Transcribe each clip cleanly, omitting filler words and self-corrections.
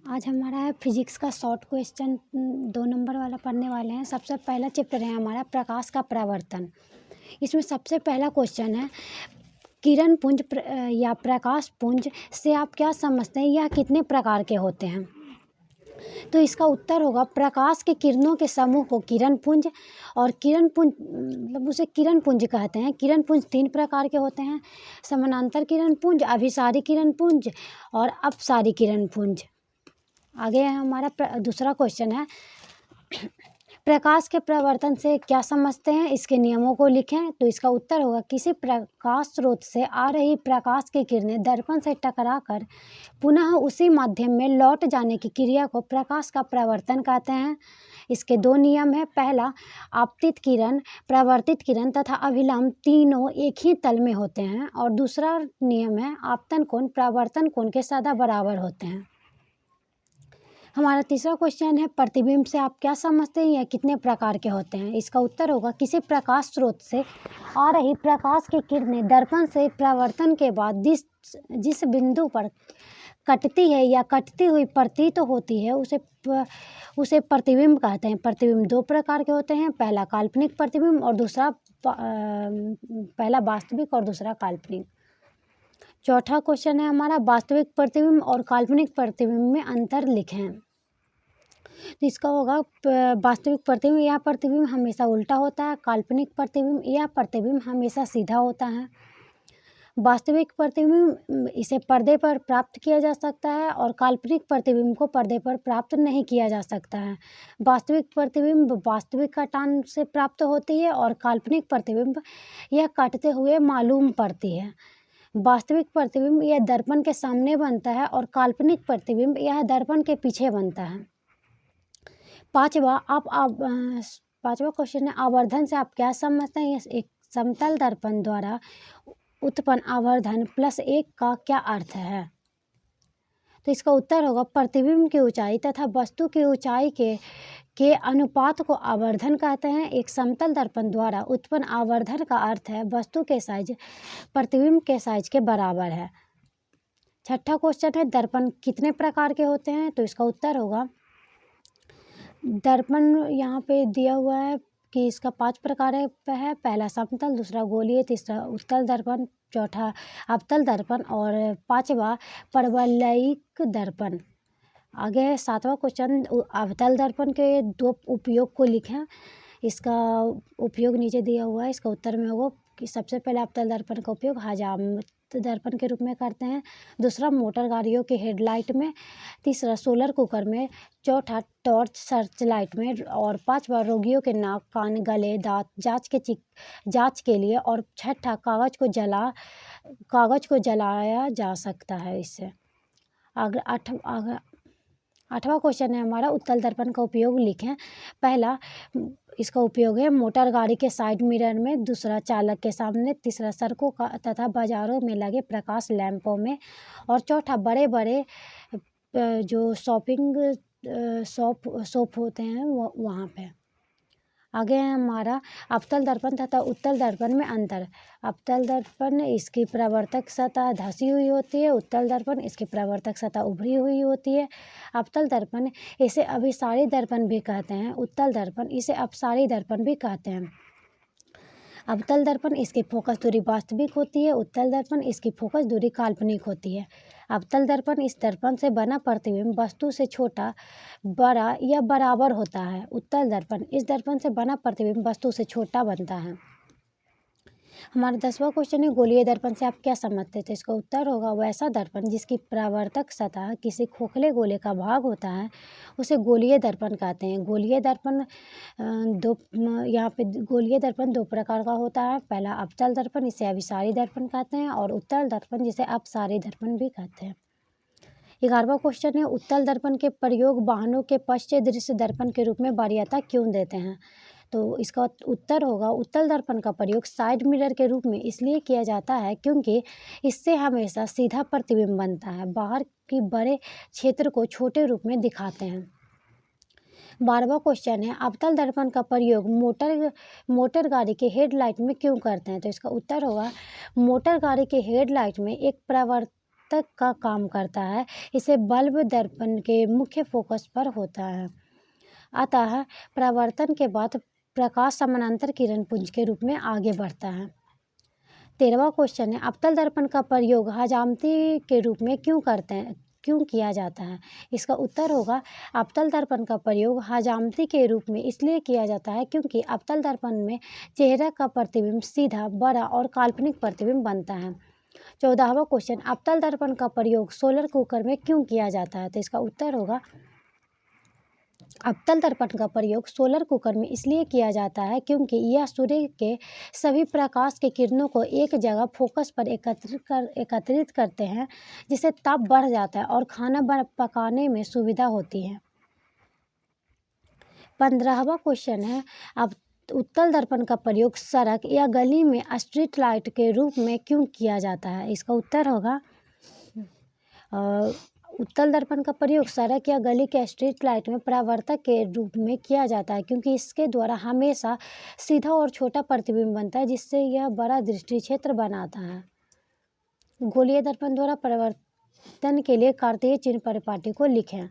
आज हमारा है फिजिक्स का शॉर्ट क्वेश्चन 2 नंबर वाला पढ़ने वाले हैं। सबसे पहला चैप्टर है हमारा प्रकाश का परावर्तन। इसमें सबसे पहला क्वेश्चन है किरण पुंज या प्रकाश पुंज से आप क्या समझते हैं, यह कितने प्रकार के होते हैं? तो इसका उत्तर होगा प्रकाश के किरणों के समूह को किरण पुंज, और किरण पुंज मतलब उसे किरण पुंज कहते हैं। किरण पुंज 3 प्रकार के होते हैं, समानांतर किरण पुंज, अभिसारी किरण पुंज और अपसारी किरण पुंज। आगे हमारा दूसरा क्वेश्चन है प्रकाश के परावर्तन से क्या समझते हैं, इसके नियमों को लिखें। तो इसका उत्तर होगा किसी प्रकाश स्रोत से आ रही प्रकाश की किरणें दर्पण से टकराकर पुनः उसी माध्यम में लौट जाने की क्रिया को प्रकाश का परावर्तन कहते हैं। इसके 2 नियम हैं। पहला, आपतित किरण, परावर्तित किरण तथा अभिलंब तीनों एक ही तल में होते हैं, और दूसरा नियम है आपतन कोण परावर्तन कोण के सदा बराबर होते हैं। हमारा तीसरा क्वेश्चन है प्रतिबिंब से आप क्या समझते हैं, यह कितने प्रकार के होते हैं? इसका उत्तर होगा किसी प्रकाश स्रोत से आ रही प्रकाश की किरणें दर्पण से परावर्तन के बाद जिस बिंदु पर कटती है या कटती हुई प्रतीत होती है उसे प्रतिबिंब कहते हैं। प्रतिबिंब 2 प्रकार के होते हैं, पहला काल्पनिक प्रतिबिंब और दूसरा पहला वास्तविक और दूसरा काल्पनिक। चौथा क्वेश्चन है हमारा वास्तविक प्रतिबिंब और काल्पनिक प्रतिबिंब में अंतर लिखें। तो इसका होगा वास्तविक प्रतिबिंब यह प्रतिबिंब हमेशा उल्टा होता है, काल्पनिक प्रतिबिंब यह प्रतिबिंब हमेशा सीधा होता है। वास्तविक प्रतिबिंब इसे पर्दे पर प्राप्त किया जा सकता है और काल्पनिक प्रतिबिंब को पर्दे पर प्राप्त नहीं किया जा सकता है। वास्तविक प्रतिबिंब वास्तविक कटान से प्राप्त होती है और काल्पनिक प्रतिबिंब यह कटते हुए मालूम पड़ती है। वास्तविक प्रतिबिंब यह दर्पण के सामने बनता है और काल्पनिक प्रतिबिंब यह दर्पण के पीछे बनता है। पांचवा क्वेश्चन है आवर्धन से आप क्या समझते हैं, एक समतल दर्पण द्वारा उत्पन्न आवर्धन +1 का क्या अर्थ है? तो इसका उत्तर होगा प्रतिबिंब की ऊंचाई तथा वस्तु की ऊंचाई के अनुपात को आवर्धन कहते हैं। एक समतल दर्पण द्वारा उत्पन्न आवर्धन का अर्थ है वस्तु के साइज प्रतिबिंब के साइज के बराबर है। छठा क्वेश्चन है दर्पण कितने प्रकार के होते हैं? तो इसका उत्तर होगा दर्पण यहाँ पे दिया हुआ है कि इसका 5 प्रकार है। पहला समतल, दूसरा गोलीय, तीसरा उत्तल दर्पण, चौथा अवतल दर्पण और 5वां परवलयिक दर्पण। आगे है 7वां क्वेश्चन अवतल दर्पण के 2 उपयोग को लिखें। इसका उपयोग नीचे दिया हुआ है। इसका उत्तर में होगा कि सबसे पहले अवतल दर्पण का उपयोग हजामत दर्पण के रूप में करते हैं, दूसरा मोटर गाड़ियों के हेडलाइट में, तीसरा सोलर कुकर में, चौथा टॉर्च सर्च लाइट में और 5वां रोगियों के नाक, कान, गले, दांत जांच के लिए और छठा कागज को जलाया जा सकता है इससे। अगर 8वां क्वेश्चन है हमारा उत्तल दर्पण का उपयोग लिखें। पहला इसका उपयोग है मोटर गाड़ी के साइड मिरर में, दूसरा चालक के सामने, तीसरा सड़कों का तथा बाजारों में लगे प्रकाश लैंपों में और चौथा बड़े बड़े जो शॉप होते हैं वहाँ पे। आगे है हमारा अवतल दर्पण तथा उत्तल दर्पण में अंतर। अवतल दर्पण इसकी परावर्तक सतह धंसी हुई होती है, उत्तल दर्पण इसकी परावर्तक सतह उभरी हुई होती है। अवतल दर्पण इसे अभिसारी दर्पण भी कहते हैं, उत्तल दर्पण इसे अपसारी दर्पण भी कहते हैं। अवतल दर्पण इसकी फोकस दूरी वास्तविक होती है, उत्तल दर्पण इसकी फोकस दूरी काल्पनिक होती है। अवतल दर्पण इस दर्पण से बना प्रतिबिंब वस्तु से छोटा, बड़ा या बराबर होता है। उत्तल दर्पण इस दर्पण से बना प्रतिबिंब वस्तु से छोटा बनता है। हमारा 10वां क्वेश्चन है गोलीय दर्पण से आप क्या समझते थे? इसका उत्तर होगा वैसा दर्पण जिसकी परावर्तक सतह किसी खोखले गोले का भाग होता है उसे गोलीय दर्पण कहते हैं। गोलीय दर्पण गोलीय दर्पण 2 प्रकार का होता है। पहला अवतल दर्पण, इसे अभिसारी दर्पण कहते हैं, और उत्तल दर्पण जिसे अपसारी दर्पण भी कहते हैं। 11वां क्वेश्चन है उत्तल दर्पण के प्रयोग वाहनों के पश्च दृश्य दर्पण के रूप में वरीयता क्यों देते हैं? तो इसका उत्तर होगा उत्तल दर्पण का प्रयोग साइड मिरर के रूप में इसलिए किया जाता है क्योंकि इससे हमेशा सीधा प्रतिबिंब बनता है, बाहर के बड़े क्षेत्र को छोटे रूप में दिखाते हैं। 12वां क्वेश्चन है अवतल दर्पण का प्रयोग मोटर गाड़ी के हेडलाइट में क्यों करते हैं? तो इसका उत्तर होगा मोटर गाड़ी के हेडलाइट में एक परावर्तक का काम करता है। इसे बल्ब दर्पण के मुख्य फोकस पर होता है। अतः परावर्तन के बाद प्रकाश समानांतर किरण पुंज के रूप में आगे बढ़ता है। 13वां क्वेश्चन है, अवतल दर्पण का प्रयोग हजामती के रूप में क्यों किया जाता है? इसका उत्तर होगा, अवतल दर्पण का प्रयोग हजामती के रूप में इसलिए किया जाता है क्योंकि अवतल दर्पण में चेहरे का प्रतिबिंब सीधा, बड़ा और काल्पनिक प्रतिबिंब बनता है। 14वां क्वेश्चन, अवतल दर्पण का प्रयोग सोलर कुकर में क्यों किया जाता है? तो इसका उत्तर होगा, अवतल दर्पण का प्रयोग सोलर कुकर में इसलिए किया जाता है क्योंकि यह सूर्य के सभी प्रकाश के किरणों को एक जगह फोकस पर एकत्रित करते हैं, जिससे ताप बढ़ जाता है और खाना पकाने में सुविधा होती है। 15वां क्वेश्चन है, अब उत्तल दर्पण का प्रयोग सड़क या गली में स्ट्रीट लाइट के रूप में क्यों किया जाता है? इसका उत्तर होगा, उत्तल दर्पण का प्रयोग सड़क या गली के स्ट्रीट लाइट में परावर्तक के रूप में किया जाता है क्योंकि इसके द्वारा हमेशा सीधा और छोटा प्रतिबिंब बनता है, जिससे यह बड़ा दृष्टि क्षेत्र बनाता है। गोलीय दर्पण द्वारा परावर्तन के लिए कार्तीय चिन्ह परिपाटी को लिखें।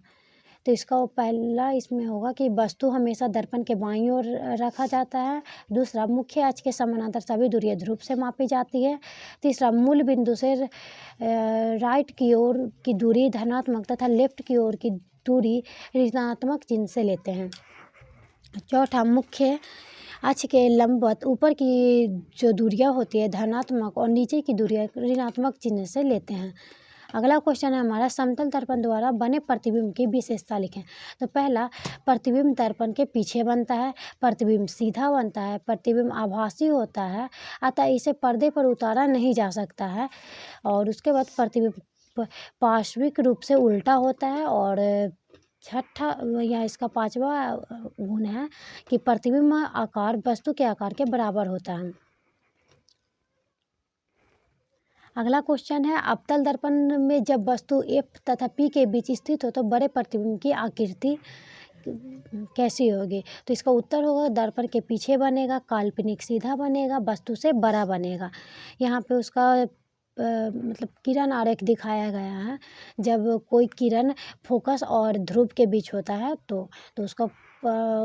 तो इसका पहला इसमें होगा कि वस्तु हमेशा दर्पण के बाईं ओर रखा जाता है। दूसरा, मुख्य अक्ष के समानांतर सभी दूरियां ध्रुव से मापी जाती है। तीसरा, मूल बिंदु से राइट की ओर की दूरी धनात्मक तथा लेफ्ट की ओर की दूरी ऋणात्मक चिन्ह से लेते हैं। चौथा, मुख्य अक्ष के लंबवत ऊपर की जो दूरियां होती है धनात्मक और नीचे की दूरियां ऋणात्मक चिन्ह से लेते हैं। अगला क्वेश्चन है हमारा, समतल दर्पण द्वारा बने प्रतिबिंब की विशेषता लिखें। तो पहला, प्रतिबिंब दर्पण के पीछे बनता है, प्रतिबिंब सीधा बनता है, प्रतिबिंब आभासी होता है, अतः इसे पर्दे पर उतारा नहीं जा सकता है, और उसके बाद प्रतिबिंब पार्श्विक रूप से उल्टा होता है, और छठा या इसका 5वां गुण है कि प्रतिबिंब आकार वस्तु के आकार के बराबर होता है। अगला क्वेश्चन है, अवतल दर्पण में जब वस्तु F तथा P के बीच स्थित हो तो बड़े प्रतिबिंब की आकृति कैसी होगी? तो इसका उत्तर होगा, दर्पण के पीछे बनेगा, काल्पनिक सीधा बनेगा, वस्तु से बड़ा बनेगा। यहाँ पे उसका मतलब किरण आरेख दिखाया गया है। जब कोई किरण फोकस और ध्रुव के बीच होता है तो उसका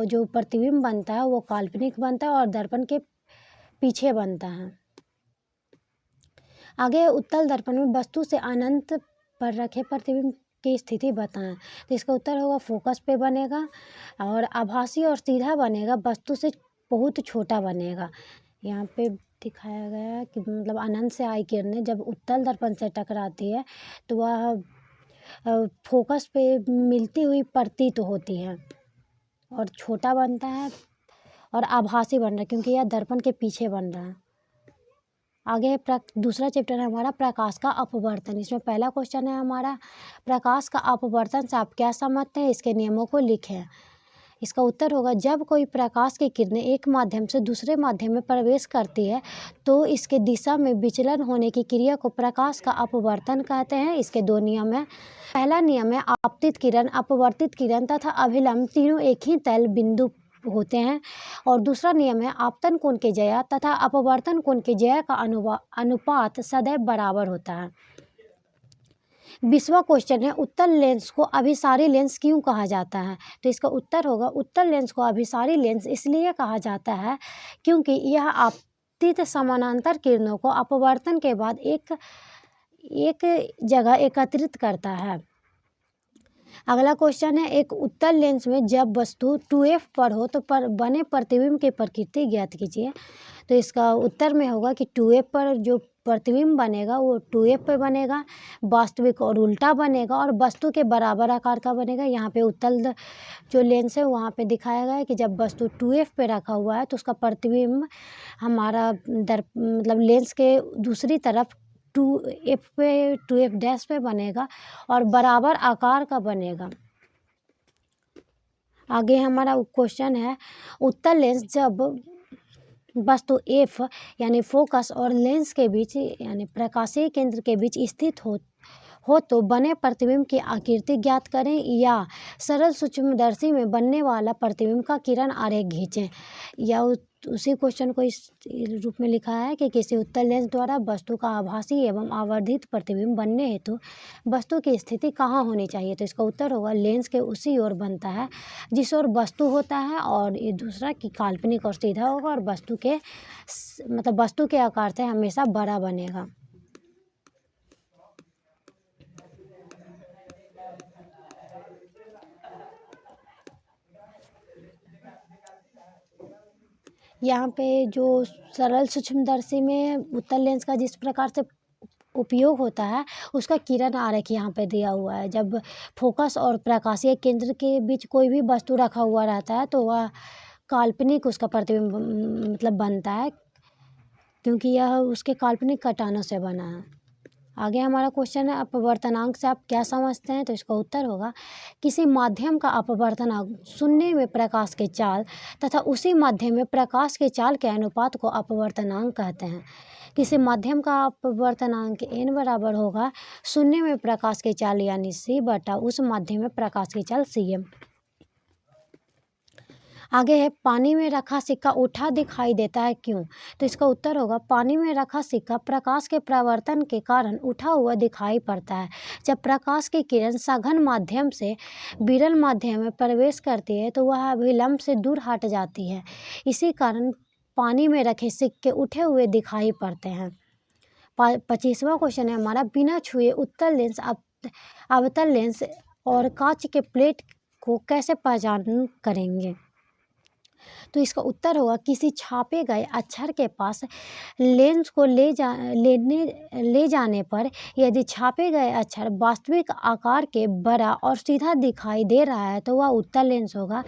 जो प्रतिबिंब बनता है वो काल्पनिक बनता है और दर्पण के पीछे बनता है। आगे, उत्तल दर्पण में वस्तु से अनंत पर रखे प्रतिबिंब की स्थिति बताएं। तो इसका उत्तर होगा, फोकस पे बनेगा और आभासी और सीधा बनेगा, वस्तु से बहुत छोटा बनेगा। यहाँ पे दिखाया गया है कि मतलब अनंत से आई किरणें जब उत्तल दर्पण से टकराती है तो वह फोकस पे मिलती हुई प्रतीत होती है और छोटा बनता है और आभासी बन रहा है क्योंकि यह दर्पण के पीछे बन रहा है। आगे दूसरा चैप्टर है हमारा, प्रकाश का अपवर्तन। इसमें पहला क्वेश्चन है हमारा, प्रकाश का अपवर्तन से आप क्या समझते हैं? इसके नियमों को लिखें। इसका उत्तर होगा, जब कोई प्रकाश की किरणें एक माध्यम से दूसरे माध्यम में प्रवेश करती है तो इसके दिशा में विचलन होने की क्रिया को प्रकाश का अपवर्तन कहते हैं। इसके 2 नियम हैं। पहला नियम है, आपतित किरण, अपवर्तित किरण तथा अभिलंब तीनों एक ही तल बिंदु होते हैं, और दूसरा नियम है, आपतन कोण के ज्या तथा अपवर्तन कोण के ज्या का अनुपात सदैव बराबर होता है। 20वां क्वेश्चन है, उत्तल लेंस को अभिसारी लेंस क्यों कहा जाता है? तो इसका उत्तर होगा, उत्तल लेंस को अभिसारी लेंस इसलिए कहा जाता है क्योंकि यह आपतित समानांतर किरणों को अपवर्तन के बाद एक जगह एकत्रित करता है। अगला क्वेश्चन है, एक उत्तल लेंस में जब वस्तु 2f पर हो तो बने प्रतिबिंब की प्रकृति ज्ञात कीजिए। तो इसका उत्तर में होगा कि 2f पर जो प्रतिबिंब बनेगा वो 2f पे बनेगा, वास्तविक और उल्टा बनेगा, और वस्तु के बराबर आकार का बनेगा। यहाँ पे उत्तल जो लेंस है वहाँ पे दिखाया गया है कि जब वस्तु 2f पे रखा हुआ है तो उसका प्रतिबिंब हमारा मतलब लेंस के दूसरी तरफ 2f डैश पे बनेगा और बराबर आकार का बनेगा। आगे हमारा क्वेश्चन है, उत्तल लेंस जब वस्तु F यानी फोकस और लेंस के बीच यानी प्रकाशीय केंद्र के बीच स्थित हो तो बने प्रतिबिंब की आकृति ज्ञात करें या सरल सूक्ष्मदर्शी में बनने वाला प्रतिबिंब का किरण आरेख खींचें। या उसी क्वेश्चन को इस रूप में लिखा है कि किसी उत्तल लेंस द्वारा वस्तु का आभासी एवं आवर्धित प्रतिबिंब बनने हेतु वस्तु की स्थिति कहाँ होनी चाहिए। तो इसका उत्तर होगा लेंस के उसी ओर बनता है जिस ओर वस्तु होता है, और ये दूसरा कि काल्पनिक और सीधा होगा, और वस्तु के मतलब वस्तु के आकार से हमेशा बड़ा बनेगा। यहाँ पे जो सरल सूक्ष्मदर्शी में उत्तल लेंस का जिस प्रकार से उपयोग होता है उसका किरण आरेख यहाँ पे दिया हुआ है। जब फोकस और प्रकाशीय केंद्र के बीच कोई भी वस्तु रखा हुआ रहता है तो वह काल्पनिक उसका प्रतिबिंब मतलब बनता है, क्योंकि यह उसके काल्पनिक कटानों से बना है। आगे हमारा क्वेश्चन है अपवर्तनांक से आप क्या समझते हैं। तो इसका उत्तर होगा किसी माध्यम का अपवर्तनांक शून्य में प्रकाश के चाल तथा उसी माध्यम में प्रकाश के चाल के अनुपात को अपवर्तनांक कहते हैं। किसी माध्यम का अपवर्तनांक n बराबर होगा शून्य में प्रकाश की चाल यानी c बटा उस माध्यम में प्रकाश की चाल cm। आगे है पानी में रखा सिक्का उठा दिखाई देता है क्यों। तो इसका उत्तर होगा पानी में रखा सिक्का प्रकाश के परावर्तन के कारण उठा हुआ दिखाई पड़ता है। जब प्रकाश की किरण सघन माध्यम से विरल माध्यम में प्रवेश करती है तो वह अभिलंब से दूर हट जाती है, इसी कारण पानी में रखे सिक्के उठे हुए दिखाई पड़ते हैं। 25वां क्वेश्चन है हमारा बिना छुए उत्तल लेंस अवतल लेंस और कांच के प्लेट को कैसे पहचान करेंगे। तो इसका उत्तर होगा किसी छापे गए अक्षर के पास लेंस को ले जाने पर यदि छापे गए अक्षर वास्तविक आकार के बड़ा और सीधा दिखाई दे रहा है तो वह उत्तल लेंस होगा,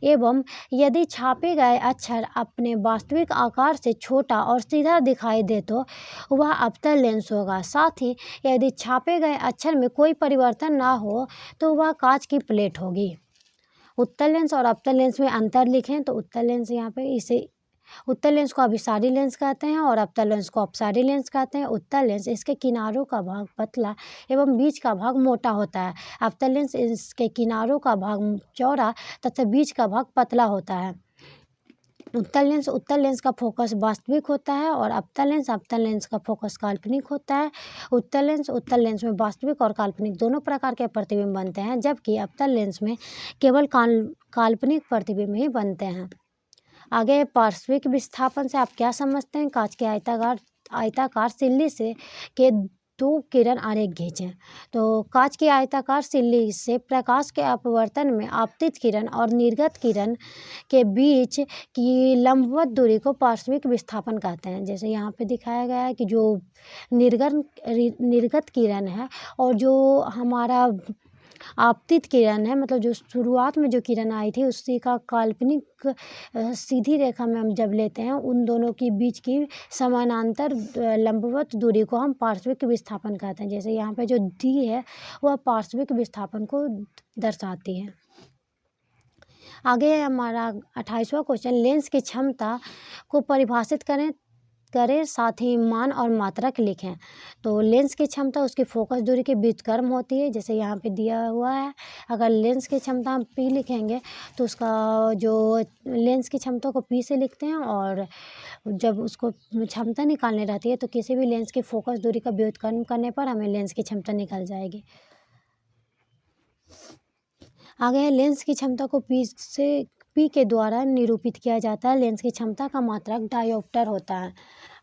एवं यदि छापे गए अक्षर अपने वास्तविक आकार से छोटा और सीधा दिखाई दे तो वह अवतल लेंस होगा। साथ ही यदि छापे गए अक्षर में कोई परिवर्तन ना हो तो वह कांच की प्लेट होगी। उत्तल लेंस और अवतल लेंस में अंतर लिखें। तो उत्तल लेंस यहाँ पे इसे उत्तल लेंस को अभिसारी लेंस कहते हैं और अवतल लेंस को अपसारी लेंस कहते हैं। उत्तल लेंस इसके किनारों का भाग पतला एवं बीच का भाग मोटा होता है। अवतल लेंस इसके किनारों का भाग चौड़ा तथा बीच का भाग पतला होता है। उत्तल लेंस का फोकस वास्तविक होता है और अवतल लेंस का फोकस काल्पनिक होता है। उत्तल लेंस में वास्तविक और काल्पनिक दोनों प्रकार के प्रतिबिंब बनते हैं, जबकि अवतल लेंस में केवल काल्पनिक प्रतिबिंब ही बनते हैं। आगे पार्श्विक विस्थापन से आप क्या समझते हैं। कांच के आयताकार सिल्ली से के दो किरण आरेख खींचें। तो कांच की आयताकार सिल्ली से प्रकाश के अपवर्तन में आपतित किरण और निर्गत किरण के बीच की लंबवत दूरी को पार्श्विक विस्थापन कहते हैं। जैसे यहाँ पे दिखाया गया है कि जो निर्गत किरण है और जो हमारा आपतित किरण है, मतलब जो शुरुआत में जो किरण आई थी उसी का काल्पनिक सीधी रेखा में हम जब लेते हैं उन दोनों के बीच की समानांतर लंबवत दूरी को हम पार्श्विक विस्थापन कहते हैं। जैसे यहाँ पे जो डी है वह पार्श्विक विस्थापन को दर्शाती है। आगे है हमारा 28वां क्वेश्चन लेंस की क्षमता को परिभाषित करें साथ ही मान और मात्रक लिखें। तो लेंस की क्षमता उसकी फोकस दूरी के व्युत्क्रम होती है। जैसे यहाँ पे दिया हुआ है, अगर लेंस की क्षमता हम P लिखेंगे तो उसका जो लेंस की क्षमता को P से लिखते हैं, और जब उसको क्षमता निकालनी रहती है तो किसी भी लेंस की फोकस दूरी का व्युत्क्रम करने पर हमें लेंस की क्षमता निकल जाएगी। आगे है लेंस की क्षमता को P के द्वारा निरूपित किया जाता है। लेंस की क्षमता का मात्रक डायोप्टर होता है।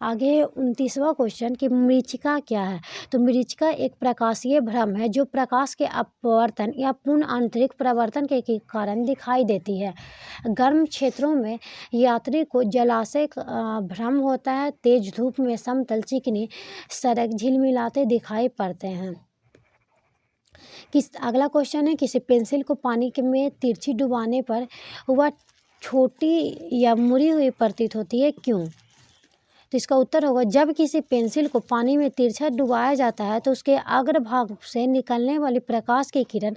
आगे 29वां क्वेश्चन कि मरीचिका क्या है। तो मरीचिका एक प्रकाशीय भ्रम है जो प्रकाश के अपवर्तन या पूर्ण आंतरिक परावर्तन के कारण दिखाई देती है। गर्म क्षेत्रों में यात्री को जलाशय भ्रम होता है। तेज धूप में समतल चिकनी सड़क झिलमिलाते दिखाई पड़ते हैं। अगला क्वेश्चन है किसी पेंसिल को पानी में तिरछी डुबाने पर वह छोटी या मुड़ी हुई प्रतीत होती है, क्यों। तो इसका उत्तर होगा जब किसी पेंसिल को पानी में तिरछा डुबाया जाता है तो उसके अग्रभाग से निकलने वाली प्रकाश की किरण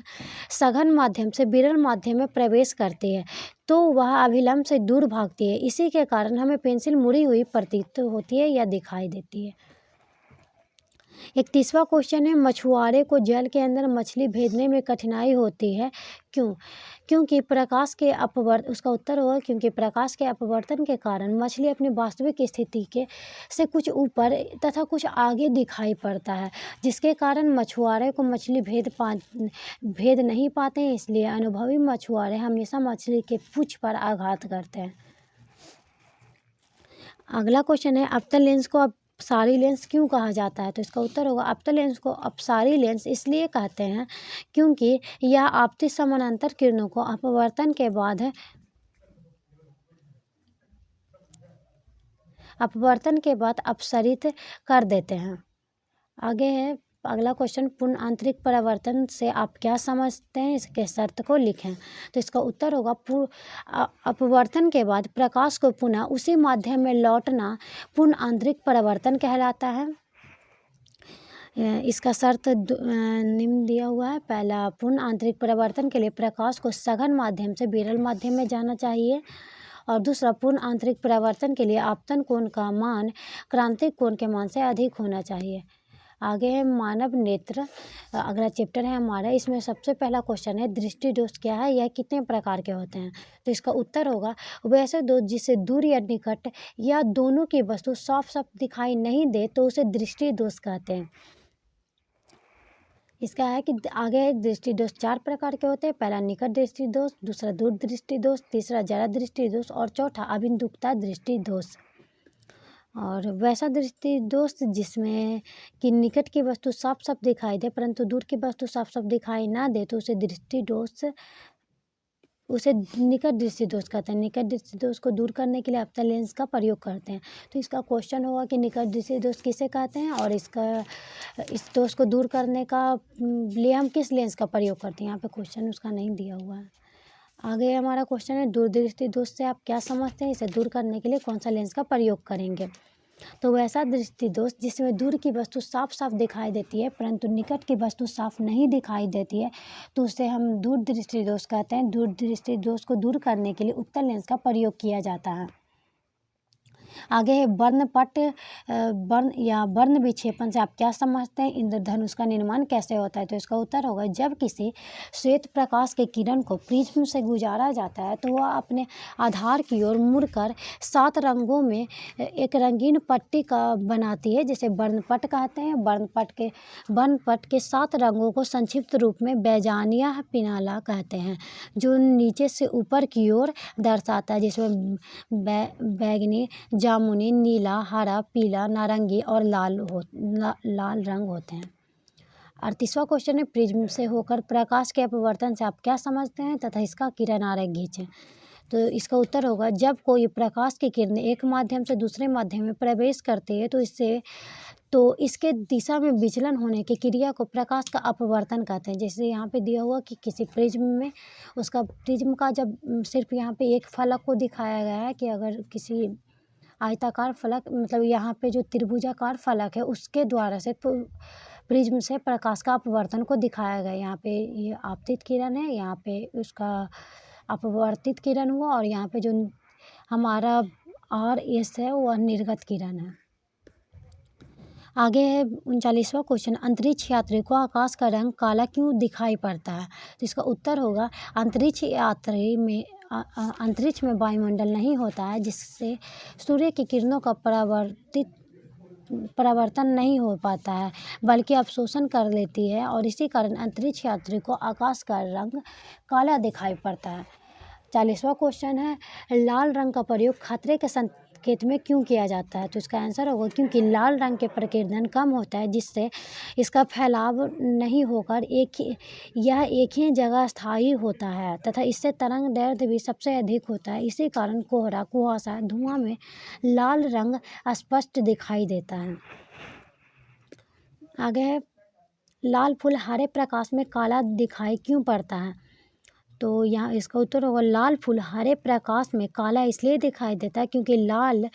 सघन माध्यम से विरल माध्यम में प्रवेश करती है तो वह अभिलंब से दूर भागती है। इसी के कारण हमें पेंसिल मुड़ी हुई प्रतीत होती है या दिखाई देती है। एक तीसरा क्वेश्चन है, मछुआरे को जल के अंदर मछली भेजने में कठिनाई होती है, क्यों? क्योंकि प्रकाश के अपवर्तन, उसका उत्तर होगा क्योंकि प्रकाश के अपवर्तन के कारण मछली अपनी वास्तविक स्थिति के से कुछ ऊपर तथा कुछ आगे दिखाई पड़ता है, जिसके कारण मछुआरे को मछली भेद नहीं पाते हैं। इसलिए अनुभवी मछुआरे हमेशा मछली के पूंछ पर आघात करते हैं। अगला क्वेश्चन है, अवतल लेंस को अपसारी लेंस क्यों कहा जाता है? तो इसका उत्तर होगा, अवतल लेंस को अपसारी लेंस इसलिए कहते हैं क्योंकि यह आपतित समानांतर किरणों को अपवर्तन के बाद अपसरित कर देते हैं। आगे है अगला क्वेश्चन, पूर्ण आंतरिक परावर्तन से आप क्या समझते हैं? इसके शर्त को लिखें। तो इसका उत्तर होगा, अपवर्तन के बाद प्रकाश को पुनः उसी माध्यम में लौटना पूर्ण आंतरिक परावर्तन कहलाता है। इसका शर्त निम्न दिया हुआ है। पहला, पूर्ण आंतरिक परावर्तन के लिए प्रकाश को सघन माध्यम से विरल माध्यम में जाना चाहिए। और दूसरा, पूर्ण आंतरिक परावर्तन के लिए आपतन कोण का मान क्रांतिक कोण के मान से अधिक होना चाहिए। आगे है मानव नेत्र, अगला चैप्टर है हमारा। इसमें सबसे पहला क्वेश्चन है, दृष्टि दोष क्या है, यह कितने प्रकार के होते हैं? तो इसका उत्तर होगा, वैसे दोष जिसे दूर या निकट या दोनों की वस्तु साफ साफ दिखाई नहीं दे तो उसे दृष्टि दोष कहते हैं। इसका है कि आगे दृष्टि दोष 4 प्रकार के होते हैं। पहला निकट दृष्टि दोष, दूसरा दूर दृष्टि दोष, तीसरा जरा दृष्टि दोष और चौथा अभिमुखता दृष्टि दोष। और वैसा दृष्टि दोष जिसमें कि निकट की वस्तु साफ साफ दिखाई दे परंतु दूर की वस्तु साफ साफ दिखाई ना दे तो उसे निकट दृष्टि दोष कहते हैं। निकट दृष्टि दोष को दूर करने के लिए अवतल लेंस का प्रयोग करते हैं। तो इसका क्वेश्चन होगा कि निकट दृष्टि दोष किसे कहते हैं और इस दोष को दूर करने का लिए हम किस लेंस का प्रयोग करते हैं? यहाँ पे क्वेश्चन उसका नहीं दिया हुआ है। आगे हमारा क्वेश्चन है, दूरदृष्टि दोष से आप क्या समझते हैं? इसे दूर करने के लिए कौन सा लेंस का प्रयोग करेंगे? तो वैसा दृष्टि दोष जिसमें दूर की वस्तु साफ साफ दिखाई देती है परंतु निकट की वस्तु साफ नहीं दिखाई देती है तो उसे हम दूर दृष्टि दोष कहते हैं। दूर दृष्टि दोष को दूर करने के लिए उत्तल लेंस का प्रयोग किया जाता है। आगे है वर्ण या वर्ण विक्षेपण से आप क्या समझते हैं? इंद्रधनुष का निर्माण कैसे होता है? तो इसका उत्तर होगा, जब किसी श्वेत प्रकाश के किरण को प्रिज्म से गुजारा जाता है तो वह अपने आधार की ओर मुड़कर 7 रंगों में एक रंगीन पट्टी का बनाती है, जिसे वर्णपट कहते हैं। वर्णपट के 7 रंगों को संक्षिप्त रूप में बैजानिया पिनाला कहते हैं, जो नीचे से ऊपर की ओर दर्शाता है, जिसमें बैगनी, जामुनी, नीला, हरा, पीला, नारंगी और लाल रंग होते हैं। 38वां क्वेश्चन है, प्रिज्म से होकर प्रकाश के अपवर्तन से आप क्या समझते हैं तथा इसका किरण आरेख खींचें। तो इसका उत्तर होगा, जब कोई प्रकाश की किरण एक माध्यम से दूसरे माध्यम में प्रवेश करती है तो इसके दिशा में विचलन होने की क्रिया को प्रकाश का अपवर्तन कहते हैं। जैसे यहाँ पे दिया हुआ कि किसी प्रिज्म में प्रिज्म का जब सिर्फ यहाँ पे एक फलक को दिखाया गया है कि अगर किसी आयताकार फलक मतलब यहाँ पे जो त्रिभुजाकार फलक है उसके द्वारा से प्रिज्म से प्रकाश का अपवर्तन को दिखाया गया। यहाँ पे ये आपतित किरण है, यहाँ पे उसका अपवर्तित किरण हुआ और यहाँ पे जो हमारा RS है वह निर्गत किरण है। आगे है 39वां क्वेश्चन, अंतरिक्ष यात्री को आकाश का रंग काला क्यों दिखाई पड़ता है? तो इसका उत्तर होगा, अंतरिक्ष में वायुमंडल नहीं होता है, जिससे सूर्य की किरणों का परावर्तन नहीं हो पाता है बल्कि अवशोषण कर लेती है और इसी कारण अंतरिक्ष यात्री को आकाश का रंग काला दिखाई पड़ता है। 40वां क्वेश्चन है, लाल रंग का प्रयोग खतरे के संकेत में क्यों किया जाता है? तो इसका आंसर होगा, क्योंकि लाल रंग के प्रकीर्णन कम होता है, जिससे इसका फैलाव नहीं होकर यह एक ही जगह स्थायी होता है तथा इससे तरंग दैर्ध्य भी सबसे अधिक होता है। इसी कारण कोहरा, कुहासा, धुआं में लाल रंग स्पष्ट दिखाई देता है। आगे है, लाल फूल हरे प्रकाश में काला दिखाई क्यों पड़ता है? तो यहाँ इसका उत्तर होगा, लाल फूल हरे प्रकाश में काला इसलिए दिखाई देता है क्योंकि लाल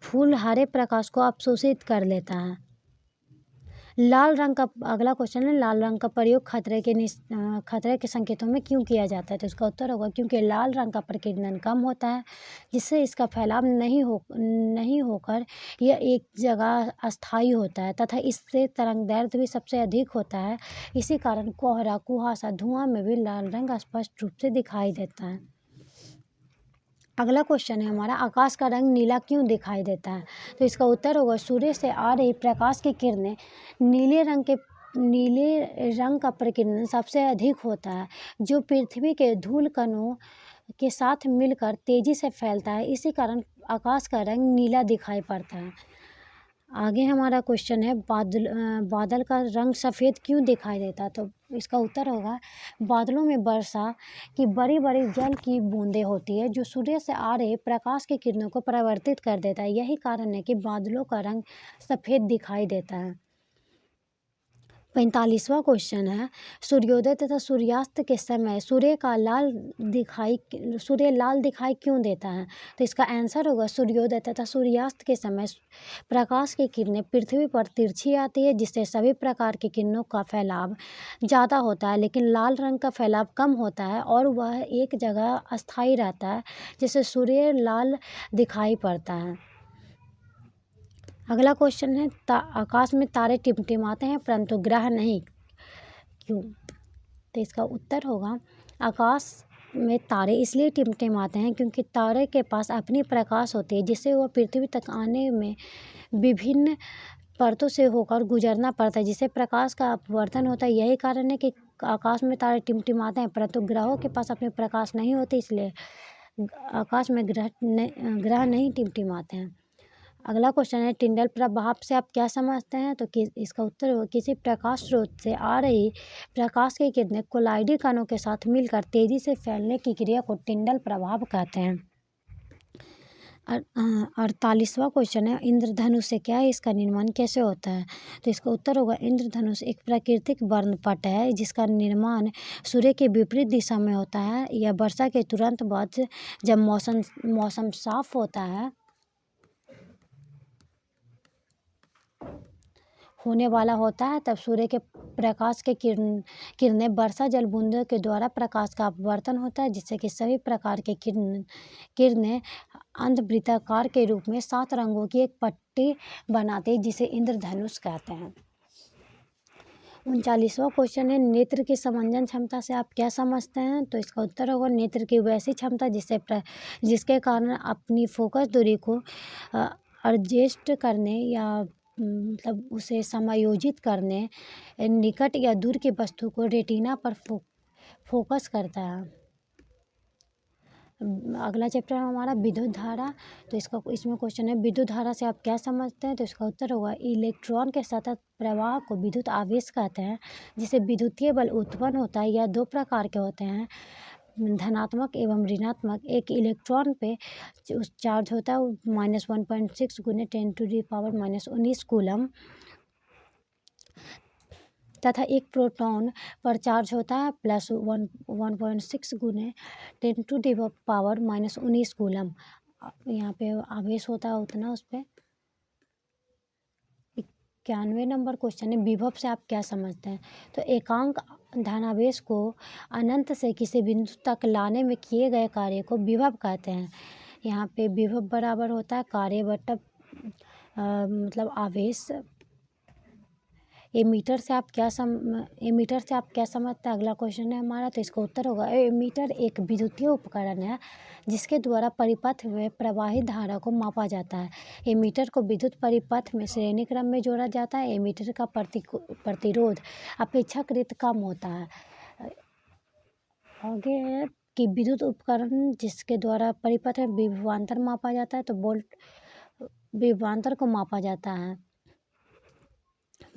फूल हरे प्रकाश को अवशोषित कर लेता है। लाल रंग का अगला क्वेश्चन है, लाल रंग का प्रयोग खतरे के संकेतों में क्यों किया जाता है? तो इसका उत्तर होगा क्योंकि लाल रंग का प्रकीर्णन कम होता है, जिससे इसका फैलाव नहीं होकर यह एक जगह अस्थायी होता है तथा इससे तरंगदैर्ध्य भी सबसे अधिक होता है। इसी कारण कोहरा, कुहासा, धुआं में भी लाल रंग स्पष्ट रूप से दिखाई देता है। अगला क्वेश्चन है हमारा, आकाश का रंग नीला क्यों दिखाई देता है? तो इसका उत्तर होगा सूर्य से आ रही प्रकाश की किरणें नीले रंग का प्रकीर्णन सबसे अधिक होता है, जो पृथ्वी के धूल कणों के साथ मिलकर तेजी से फैलता है। इसी कारण आकाश का रंग नीला दिखाई पड़ता है। आगे हमारा क्वेश्चन है, बादल का रंग सफ़ेद क्यों दिखाई देता है? तो इसका उत्तर होगा बादलों में वर्षा की बड़ी बड़ी जल की बूंदें होती है, जो सूर्य से आ रहे प्रकाश की किरणों को परावर्तित कर देता है। यही कारण है कि बादलों का रंग सफ़ेद दिखाई देता है। 45वां क्वेश्चन है, सूर्योदय तथा सूर्यास्त के समय सूर्य लाल दिखाई क्यों देता है? तो इसका आंसर होगा सूर्योदय तथा सूर्यास्त के समय प्रकाश की किरणें पृथ्वी पर तिरछी आती है, जिससे सभी प्रकार की किरणों का फैलाव ज़्यादा होता है, लेकिन लाल रंग का फैलाव कम होता है और वह एक जगह अस्थायी रहता है, जिससे सूर्य लाल दिखाई पड़ता है। अगला क्वेश्चन है, आकाश में तारे टिमटिमाते हैं परंतु ग्रह नहीं, क्यों? तो इसका उत्तर होगा आकाश में तारे इसलिए टिमटिमाते हैं क्योंकि तारे के पास अपनी प्रकाश होती है, जिससे वह पृथ्वी तक आने में विभिन्न परतों से होकर गुजरना पड़ता है, जिससे प्रकाश का अपवर्तन होता है। यही कारण है कि आकाश में तारे टिमटिमाते हैं परंतु ग्रहों के पास अपनी प्रकाश नहीं होती, इसलिए आकाश में ग्रह नहीं टिमटिमाते हैं। अगला क्वेश्चन है, टिंडल प्रभाव से आप क्या समझते हैं? तो इसका उत्तर होगा किसी प्रकाश स्रोत से आ रही प्रकाश की किरणें कोलाइडी कणों के साथ मिलकर तेजी से फैलने की क्रिया को टिंडल प्रभाव कहते हैं। 48वां क्वेश्चन है, इंद्रधनुष से क्या है, इसका निर्माण कैसे होता है? तो इसका उत्तर होगा इंद्रधनुष एक प्राकृतिक वर्णपट है, जिसका निर्माण सूर्य के विपरीत दिशा में होता है। यह वर्षा के तुरंत बाद जब मौसम साफ होने वाला होता है, तब सूर्य के प्रकाश के किरणें वर्षा जल बूंदों के द्वारा प्रकाश का अपवर्तन होता है, जिससे कि सभी प्रकार के किरणें अंधवृत्ताकार के रूप में 7 रंगों की एक पट्टी बनाती है, जिसे इंद्रधनुष कहते हैं। 39वां क्वेश्चन है, नेत्र की समंजन क्षमता से आप क्या समझते हैं? तो इसका उत्तर होगा नेत्र की वैसी क्षमता जिसके कारण अपनी फोकस दूरी को एडजस्ट करने या मतलब उसे समायोजित करने निकट या दूर की वस्तु को रेटिना पर फोकस करता है। अगला चैप्टर है हमारा विद्युत धारा। तो इसमें क्वेश्चन है, विद्युत धारा से आप क्या समझते हैं? तो इसका उत्तर होगा इलेक्ट्रॉन के सतत प्रवाह को विद्युत आवेश कहते हैं, जिससे विद्युतीय बल उत्पन्न होता है। यह 2 प्रकार के होते हैं, धनात्मक एवं ऋणात्मक। एक इलेक्ट्रॉन पे चार्ज होता है -1.6 गुने 10⁻⁻19 कूलम, तथा एक प्रोटॉन पर चार्ज होता है +1.6 गुने 10⁻⁻19 कूलम। यहाँ पे आवेश होता है उतना उस पर। 91 नंबर क्वेश्चन है, विभव से आप क्या समझते हैं? तो एकांक धनावेश को अनंत से किसी बिंदु तक लाने में किए गए कार्य को विभव कहते हैं। यहाँ पे विभव बराबर होता है कार्य बटा मतलब आवेश। एमीटर से आप क्या समझते हैं? अगला क्वेश्चन है हमारा। तो इसका उत्तर होगा एमीटर एक विद्युतीय उपकरण है, जिसके द्वारा परिपथ में प्रवाहित धारा को मापा जाता है। एमीटर को विद्युत परिपथ में श्रेणी क्रम में जोड़ा जाता है। एमीटर का प्रतिरोध अपेक्षाकृत कम होता है। आगे है कि विद्युत उपकरण जिसके द्वारा परिपथ में विभवांतर मापा जाता है, तो विभवांतर को मापा जाता है।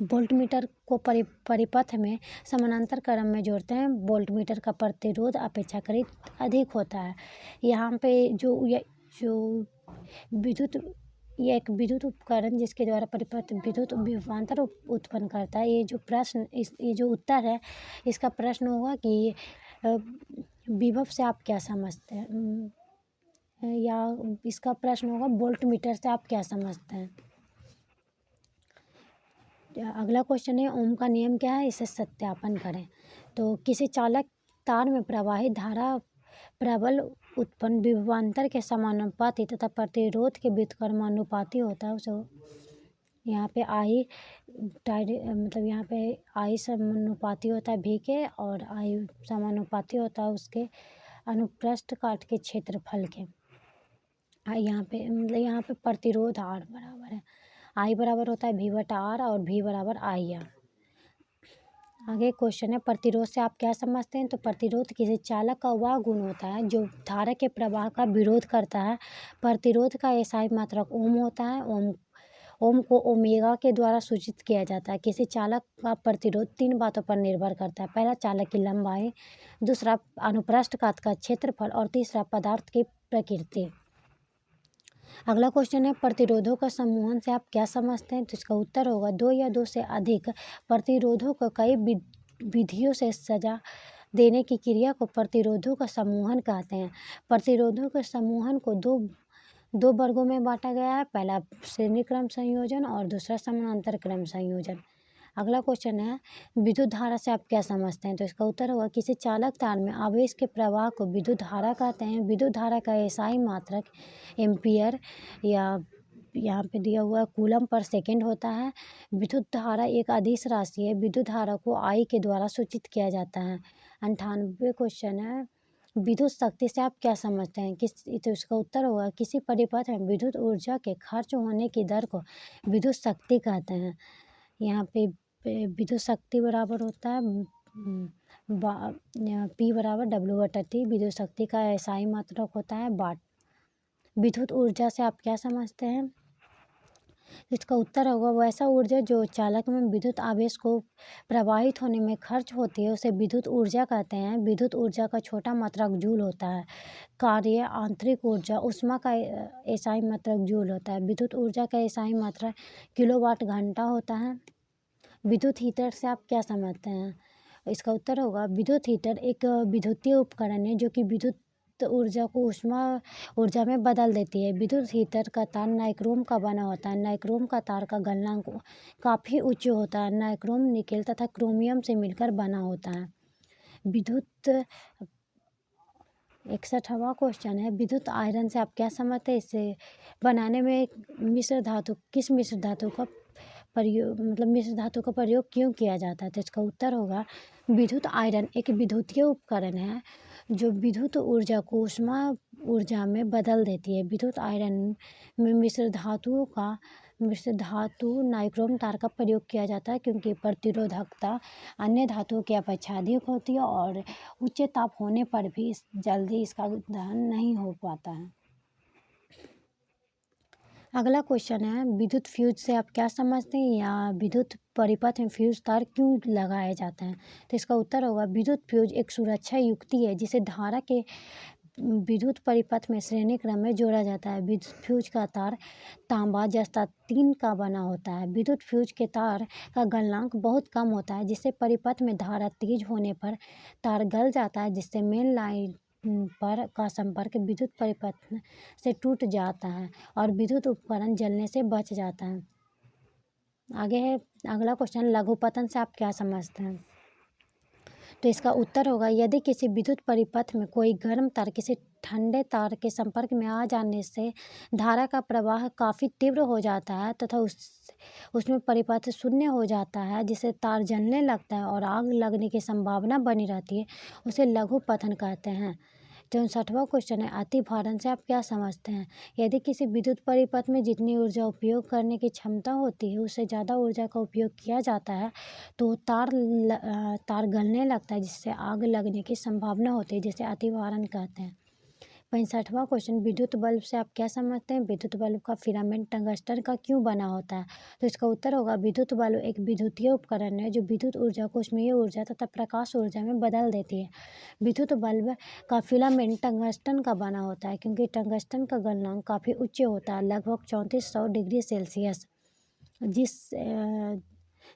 वोल्टमीटर को परिपथ में समानांतर क्रम में जोड़ते हैं। वोल्टमीटर का प्रतिरोध अपेक्षाकृत अधिक होता है। यहाँ पे यह एक विद्युत उपकरण जिसके द्वारा परिपथ विद्युत विभवांतर उत्पन्न करता है। ये जो उत्तर है इसका प्रश्न होगा कि विभव से आप क्या समझते हैं, या इसका प्रश्न होगा वोल्टमीटर से आप क्या समझते हैं। अगला क्वेश्चन है ओम का नियम क्या है, इसे सत्यापन करें। तो किसी चालक तार में प्रवाहित धारा प्रबल उत्पन्न विभवांतर के समानुपाती तथा प्रतिरोध के व्युत्क्रमानुपाती होता है। उसे यहाँ पे आई मतलब यहाँ पे आई समानुपाती होता है भी के, और आई समानुपाती होता है उसके अनुप्रस्थ काट के क्षेत्रफल के। यहाँ पे मतलब यहाँ पे प्रतिरोध आर बराबर है, आई बराबर होता है भी बटा आर और भी बराबर आई आर। आगे क्वेश्चन है प्रतिरोध से आप क्या समझते हैं। तो प्रतिरोध किसी चालक का वह गुण होता है जो धारा के प्रवाह का विरोध करता है। प्रतिरोध का एसआई मात्रक ओम होता है। ओम को ओमेगा के द्वारा सूचित किया जाता है। किसी चालक का प्रतिरोध 3 बातों पर निर्भर करता है। पहला, चालक की लंबाई, दूसरा अनुप्रस्थ काट का क्षेत्रफल और तीसरा पदार्थ की प्रकृति। अगला क्वेश्चन है प्रतिरोधों का समूहन से आप क्या समझते हैं। तो इसका उत्तर होगा 2 या 2 से अधिक प्रतिरोधों को कई विधियों से सजा देने की क्रिया को प्रतिरोधों का समूहन कहते हैं। प्रतिरोधों के समूहन को दो वर्गों में बांटा गया है। पहला श्रेणी क्रम संयोजन और दूसरा समानांतर क्रम संयोजन। अगला क्वेश्चन है विद्युत धारा से आप क्या समझते हैं। तो इसका उत्तर होगा किसी चालक तार में आवेश के प्रवाह को विद्युत धारा कहते हैं। विद्युत धारा का एसआई मात्रक एम्पियर या यहाँ पे दिया हुआ कूलम पर सेकेंड होता है। विद्युत धारा एक अदिश राशि है। विद्युत धारा को आई के द्वारा सूचित किया जाता है। 98 क्वेश्चन है विद्युत शक्ति से आप क्या समझते हैं। तो इसका उत्तर होगा किसी परिपथ में विद्युत ऊर्जा के खर्च होने की दर को विद्युत शक्ति कहते हैं। यहाँ पे विद्युत शक्ति बराबर होता है P बराबर W/T। विद्युत शक्ति का एसआई मात्रक होता है वाट। विद्युत ऊर्जा से आप क्या समझते हैं। इसका उत्तर होगा वैसा ऊर्जा जो चालक में विद्युत आवेश को प्रवाहित होने में खर्च होती है उसे विद्युत ऊर्जा कहते हैं। विद्युत ऊर्जा का छोटा मात्रक जूल होता है। कार्य आंतरिक ऊर्जा उष्मा का एसआई मात्रक जूल होता है। विद्युत ऊर्जा का एसआई मात्रक किलोवाट घंटा होता है। विद्युत हीटर से आप क्या समझते हैं। इसका उत्तर होगा विद्युत हीटर एक विद्युतीय उपकरण है जो कि विद्युत ऊर्जा को उष्मा ऊर्जा में बदल देती है। विद्युत हीटर का तार नाइक्रोम का बना होता है। नाइक्रोम का तार का गलनांक काफ़ी उच्च होता है। नाइक्रोम निकेल तथा क्रोमियम से मिलकर बना होता है। विद्युत 61वां क्वेश्चन है विद्युत आयरन से आप क्या समझते हैं। इसे बनाने में किस मिश्र धातु का प्रयोग मतलब मिश्र धातु का प्रयोग क्यों किया जाता है। तो इसका उत्तर होगा विद्युत आयरन एक विद्युतीय उपकरण है जो विद्युत ऊर्जा को उष्मा ऊर्जा में बदल देती है। विद्युत आयरन में मिश्र धातु नाइक्रोम तार का प्रयोग किया जाता है क्योंकि प्रतिरोधकता अन्य धातुओं की अपेक्षा अधिक होती है और उच्च ताप होने पर भी जल्दी इसका दहन नहीं हो पाता है। अगला क्वेश्चन है विद्युत फ्यूज से आप क्या समझते हैं या विद्युत परिपथ में फ्यूज तार क्यों लगाए जाते हैं। तो इसका उत्तर होगा विद्युत फ्यूज एक सुरक्षा युक्ति है जिसे धारा के विद्युत परिपथ में श्रेणी क्रम में जोड़ा जाता है। विद्युत फ्यूज का तार तांबा जस्ता 3 का बना होता है। विद्युत फ्यूज के तार का गलनांक बहुत कम होता है जिससे परिपथ में धारा तेज होने पर तार गल जाता है जिससे मेन लाइन पर का संपर्क विद्युत परिपथ से टूट जाता है और विद्युत उपकरण जलने से बच जाता है। आगे है अगला क्वेश्चन लघुपतन से आप क्या समझते हैं। तो इसका उत्तर होगा यदि किसी विद्युत परिपथ में कोई गर्म तार किसी ठंडे तार के संपर्क में आ जाने से धारा का प्रवाह काफ़ी तीव्र हो जाता है तथा उसमें परिपथ शून्य हो जाता है जिससे तार जलने लगता है और आग लगने की संभावना बनी रहती है, उसे लघुपतन कहते हैं। 64वां क्वेश्चन है अति भारण से आप क्या समझते हैं। यदि किसी विद्युत परिपथ में जितनी ऊर्जा उपयोग करने की क्षमता होती है उससे ज़्यादा ऊर्जा का उपयोग किया जाता है तो तार गलने लगता है जिससे आग लगने की संभावना होती है, जिसे अति भारण कहते हैं। 65वां क्वेश्चन विद्युत बल्ब से आप क्या समझते हैं। विद्युत बल्ब का फिलामेंट टंगस्टन का क्यों बना होता है। तो इसका उत्तर होगा विद्युत बल्ब एक विद्युतीय उपकरण है जो विद्युत ऊर्जा को ऊष्मीय ऊर्जा तथा प्रकाश ऊर्जा में बदल देती है। विद्युत बल्ब का फिलामेंट टंगस्टन का बना होता है क्योंकि टंगस्टन का गलनांक काफ़ी उच्च होता है, लगभग 3400 डिग्री सेल्सियस,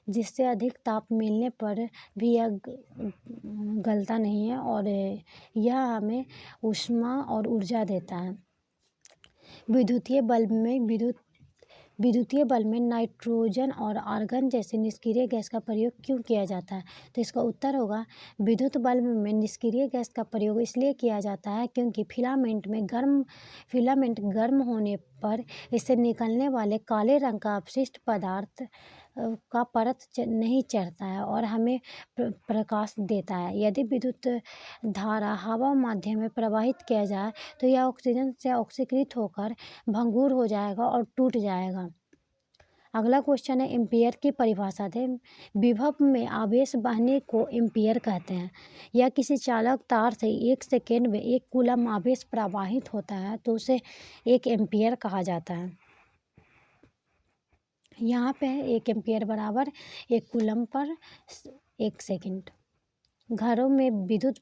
जिससे अधिक ताप मिलने पर भी यह गलता नहीं है और यह हमें ऊष्मा और ऊर्जा देता है। विद्युतीय बल्ब में विद्युतीय बल्ब में नाइट्रोजन और आर्गन जैसे निष्क्रिय गैस का प्रयोग क्यों किया जाता है? तो इसका उत्तर होगा विद्युत बल्ब में निष्क्रिय गैस का प्रयोग इसलिए किया जाता है क्योंकि फिलामेंट गर्म होने पर इससे निकलने वाले काले रंग का अपशिष्ट पदार्थ का परत नहीं चढ़ता है और हमें प्रकाश देता है। यदि विद्युत धारा हवा माध्यम में प्रवाहित किया जाए तो यह ऑक्सीजन से ऑक्सीकृत होकर भंगुर हो जाएगा और टूट जाएगा। अगला क्वेश्चन है एम्पियर की परिभाषा दें। विभव में आवेश बहने को एम्पियर कहते हैं। यह किसी चालक तार से 1 सेकेंड में 1 कूलम आवेश प्रवाहित होता है तो उसे 1 एम्पियर कहा जाता है। यहाँ पे है 1 एम्पियर बराबर 1 कूलम पर 1 सेकेंड। घरों में विद्युत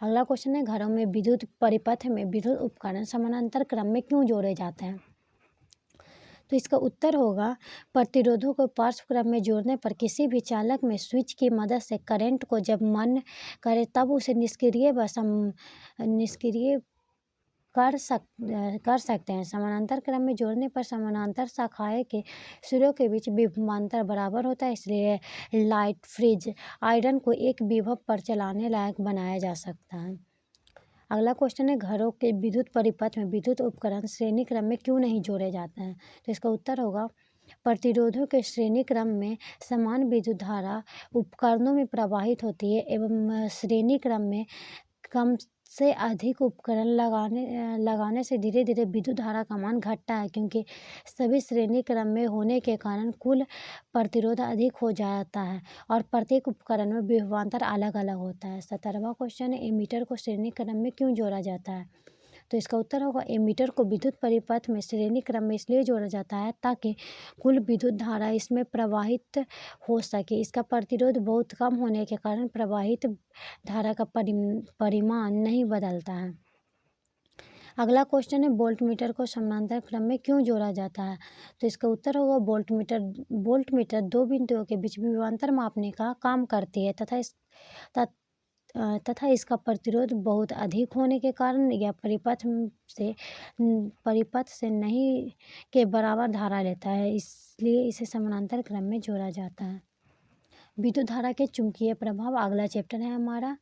अगला क्वेश्चन है घरों में विद्युत परिपथ में विद्युत उपकरण समानांतर क्रम में क्यों जोड़े जाते हैं? तो इसका उत्तर होगा प्रतिरोधों को पार्श्व क्रम में जोड़ने पर किसी भी चालक में स्विच की मदद से करंट को जब मन करे तब उसे निष्क्रिय कर सकते हैं। समानांतर क्रम में जोड़ने पर समानांतर शाखाएं के सिरों के बीच विभवांतर बराबर होता है, इसलिए लाइट, फ्रिज, आयरन को एक विभव पर चलाने लायक बनाया जा सकता है। अगला क्वेश्चन है घरों के विद्युत परिपथ में विद्युत उपकरण श्रेणी क्रम में क्यों नहीं जोड़े जाते हैं? तो इसका उत्तर होगा प्रतिरोधों के श्रेणी क्रम में समान विद्युत धारा उपकरणों में प्रवाहित होती है एवं श्रेणी क्रम में कम से अधिक उपकरण लगाने से धीरे धीरे विद्युत धारा का मान घटता है क्योंकि सभी श्रेणी क्रम में होने के कारण कुल प्रतिरोध अधिक हो जाता है और प्रत्येक उपकरण में विभवांतर अलग अलग होता है। 17वां क्वेश्चन है एमीटर को श्रेणी क्रम में क्यों जोड़ा जाता है? तो इसका उत्तर होगा एमीटर को विद्युत परिपथ में श्रेणी क्रम में इसलिए जोड़ा जाता है ताकि कुल विद्युत धारा इसमें प्रवाहित हो सके। इसका प्रतिरोध बहुत कम होने के कारण प्रवाहित धारा का परिमाण नहीं बदलता है। अगला क्वेश्चन है वोल्टमीटर को समानांतर क्रम में क्यों जोड़ा जाता है? तो इसका उत्तर होगा वोल्टमीटर 2 बिंदुओं के बीच विभवांतर मापने का काम करती है तथा इसका प्रतिरोध बहुत अधिक होने के कारण यह परिपथ से नहीं के बराबर धारा लेता है, इसलिए इसे समानांतर क्रम में जोड़ा जाता है। विद्युत धारा के चुंबकीय प्रभाव अगला चैप्टर है हमारा।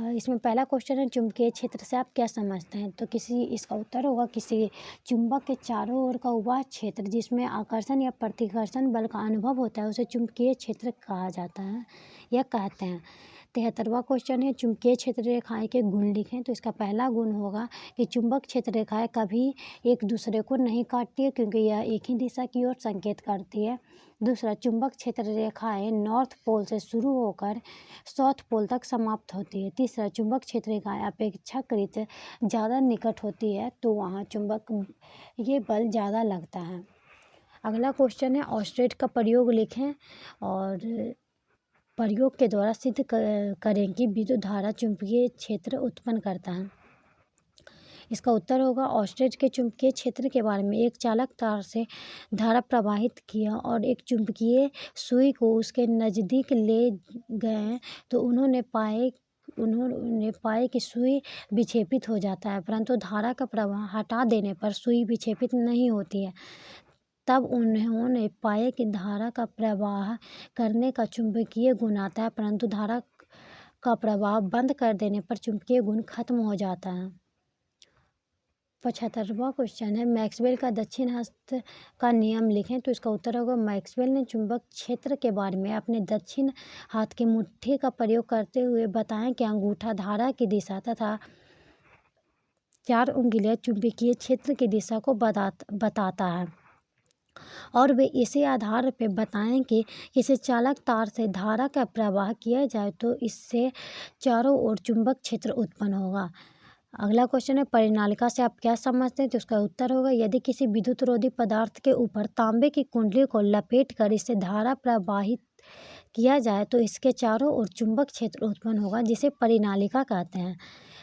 इसमें पहला क्वेश्चन है चुंबकीय क्षेत्र से आप क्या समझते हैं? तो इसका उत्तर होगा किसी चुंबक के चारों ओर का वह क्षेत्र जिसमें आकर्षण या प्रतिकर्षण बल का अनुभव होता है उसे चुंबकीय क्षेत्र कहा जाता है या कहते हैं। 73वां क्वेश्चन है चुंबकीय क्षेत्र रेखाएं के गुण लिखें। तो इसका पहला गुण होगा कि चुंबक क्षेत्र रेखाएं कभी एक दूसरे को नहीं काटती है क्योंकि यह एक ही दिशा की ओर संकेत करती है। दूसरा, चुंबक क्षेत्र रेखाएं नॉर्थ पोल से शुरू होकर साउथ पोल तक समाप्त होती है। तीसरा, चुंबक क्षेत्र रेखाएं अपेक्षाकृत ज़्यादा निकट होती है तो वहाँ चुंबकीय बल ज़्यादा लगता है। अगला क्वेश्चन है ऑस्टेट का प्रयोग लिखें और प्रयोग के द्वारा सिद्ध करें कि विद्युत धारा चुंबकीय क्षेत्र उत्पन्न करता है। इसका उत्तर होगा ऑस्टेट के चुंबकीय क्षेत्र के बारे में एक चालक तार से धारा प्रवाहित किया और एक चुंबकीय सुई को उसके नज़दीक ले गए तो उन्होंने पाए कि सुई विक्षेपित हो जाता है, परंतु धारा का प्रवाह हटा देने पर सुई विक्षेपित नहीं होती है। तब उन्होंने पाया कि धारा का प्रवाह करने का चुंबकीय गुण आता है, परंतु धारा का प्रवाह बंद कर देने पर चुंबकीय गुण खत्म हो जाता है। 75वां क्वेश्चन है मैक्सवेल का दक्षिण हस्त का नियम लिखें। तो इसका उत्तर होगा मैक्सवेल ने चुंबक क्षेत्र के बारे में अपने दक्षिण हाथ की मुट्ठी का प्रयोग करते हुए बताया कि अंगूठा धारा की दिशा तथा 4 उंगलियां चुंबकीय क्षेत्र की दिशा को बताता है और वे इसी आधार पर बताएं कि किसी चालक तार से धारा का प्रवाह किया जाए तो इससे चारों ओर चुंबक क्षेत्र उत्पन्न होगा। अगला क्वेश्चन है परिनालिका से आप क्या समझते हैं? तो उसका उत्तर होगा यदि किसी विद्युत रोधी पदार्थ के ऊपर तांबे की कुंडली को लपेटकर इससे धारा प्रवाहित किया जाए तो इसके चारों ओर चुंबक क्षेत्र उत्पन्न होगा जिसे परिनालिका कहते हैं।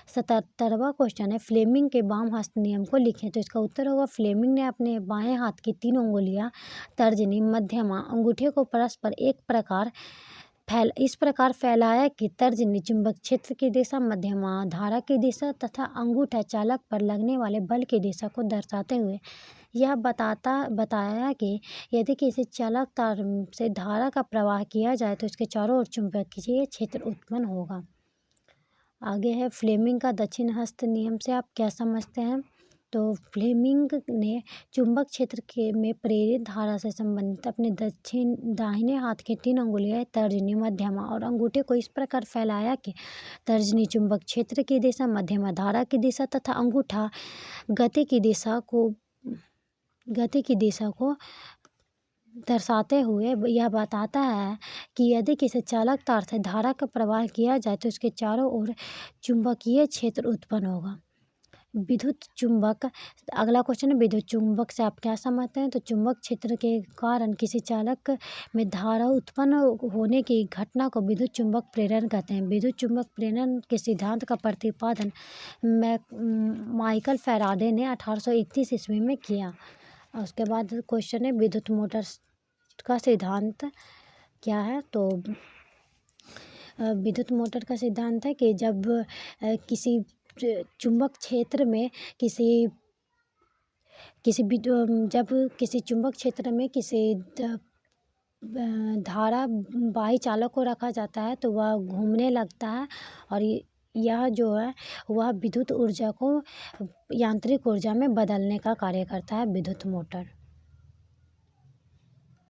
77वां क्वेश्चन है फ्लेमिंग के वाम हस्त नियम को लिखें। तो इसका उत्तर होगा फ्लेमिंग ने अपने बाएं हाथ की 3 उंगलियां तर्जनी, मध्यमा अंगूठे को परस्पर एक प्रकार इस प्रकार फैलाया कि तर्जनी चुंबक क्षेत्र की दिशा, मध्यमा धारा की दिशा तथा अंगूठा चालक पर लगने वाले बल की दिशा को दर्शाते हुए यह बताया कि यदि किसी चालक तार से धारा का प्रवाह किया जाए तो इसके चारों ओर चुंबकीय क्षेत्र उत्पन्न होगा। आगे है फ्लेमिंग का दक्षिण हस्त नियम से आप क्या समझते हैं। तो फ्लेमिंग ने चुंबक क्षेत्र में प्रेरित धारा से संबंधित अपने दाहिने हाथ के 3 अंगुलियां तर्जनी, मध्यमा और अंगूठे को इस प्रकार फैलाया कि तर्जनी चुंबक क्षेत्र की दिशा, मध्यमा धारा की दिशा तथा अंगूठा गति की दिशा को दर्शाते हुए यह बताता है कि यदि किसी चालक तार से धारा का प्रवाह किया जाए तो इसके चारों ओर चुंबकीय क्षेत्र उत्पन्न होगा। विद्युत चुंबक, अगला क्वेश्चन है विद्युत चुंबक से आप क्या समझते हैं। तो चुंबक क्षेत्र के कारण किसी चालक में धारा उत्पन्न होने की घटना को विद्युत चुंबक प्रेरण कहते हैं। विद्युत चुंबक प्रेरण के सिद्धांत का प्रतिपादन माइकल फैराडे ने 1831 ईस्वी में किया। और उसके बाद क्वेश्चन है विद्युत मोटर का सिद्धांत क्या है। तो विद्युत मोटर का सिद्धांत है कि जब किसी चुंबक क्षेत्र में जब किसी चुंबक क्षेत्र में किसी धारा बाही चालक को रखा जाता है तो वह घूमने लगता है और यह जो है वह विद्युत ऊर्जा को यांत्रिक ऊर्जा में बदलने का कार्य करता है विद्युत मोटर।